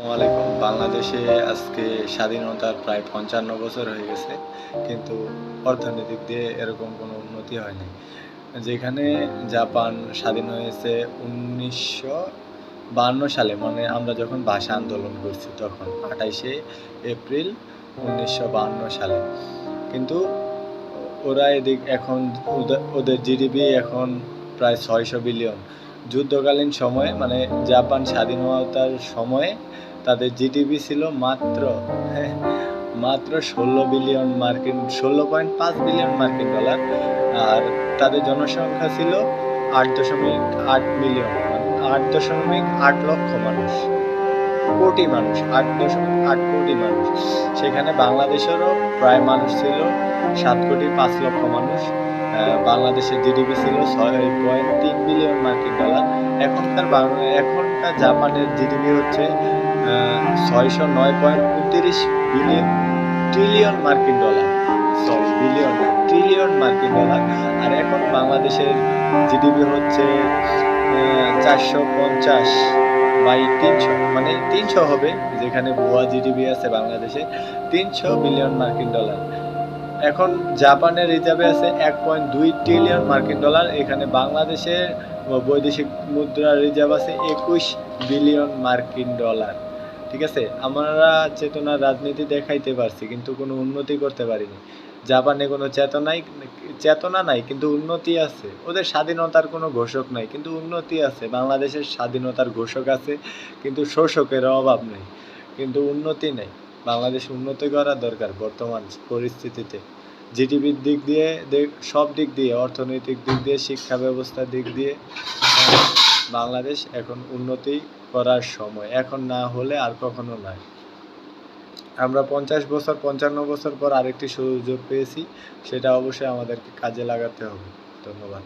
ওয়ালাইকুম। বাংলাদেশে আজকে স্বাধীনতার প্রায় ৫৫ বছর হয়ে গেছে, কিন্তু অর্থনৈতিক দিয়ে এরকম কোনো উন্নতি হয়নি। যেখানে জাপান স্বাধীন হয়েছে ১৯৫২ সালে, মানে আমরা যখন ভাষা আন্দোলন করছি তখন ২৮শে এপ্রিল ১৯৫২ সালে। কিন্তু ওরা এদিক এখন ওদের জিডিপি এখন প্রায় ৬০০ বিলিয়ন। যুদ্ধকালীন সময়ে মানে জাপান স্বাধীনতার সময়ে তাদের জিডিপি ছিল মাত্র ১৬.৫ বিলিয়ন মার্কিন ডলার। আর তাদের জনসংখ্যা ছিল ৮.৮ মিলিয়ন, মানে ৮.৮ লক্ষ মানুষ, কোটি মানুষ, ৮.৮ কোটি মানুষ। সেখানে বাংলাদেশেরও প্রায় মানুষ ছিল ৭.৫ কোটি মানুষ। বাংলাদেশের জিডিপি ছিল ৬.৩ বিলিয়ন মার্কিন ডলার। এখনকার জাপানের জিডিপি হচ্ছে ৬০৯.২৯ ট্রিলিয়ন মার্কিন ডলার। সরি, বিলিয়ন না, ট্রিলিয়ন মার্কিন ডলার। আর এখন বাংলাদেশের জিডিপি হচ্ছে ৪৫০/৩০০, মানে ৩০০ হবে, যেখানে ভুয়া জিডিপি আছে বাংলাদেশে ৩০০ বিলিয়ন মার্কিন ডলার। এখন জাপানের রিজার্ভে আছে ১.২ ট্রিলিয়ন মার্কিন ডলার। এখানে বাংলাদেশের বৈদেশিক মুদ্রার রিজার্ভ আছে ২১ বিলিয়ন মার্কিন ডলার। ঠিক আছে, আমরা চেতনার রাজনীতি দেখাইতে পারছি, কিন্তু কোনো উন্নতি করতে পারিনি। জাপানে কোনো চেতনা নাই, কিন্তু উন্নতি আছে। ওদের স্বাধীনতার কোনো ঘোষক নাই, কিন্তু উন্নতি আছে। বাংলাদেশের স্বাধীনতার ঘোষক আছে, কিন্তু শোষকের অভাব নেই, কিন্তু উন্নতি নেই। বাংলাদেশ উন্নতি করা দরকার বর্তমান পরিস্থিতিতে। জিডিপির দিক দিয়ে, সব দিক দিয়ে, অর্থনৈতিক দিক দিয়ে, শিক্ষা ব্যবস্থার দিক দিয়ে বাংলাদেশ এখন উন্নতি করার সময়। এখন না হলে আর কখনো নয়। আমরা ৫৫ বছর পর আরেকটি সুযোগ পেয়েছি, সেটা অবশ্যই আমাদেরকে কাজে লাগাতে হবে। ধন্যবাদ।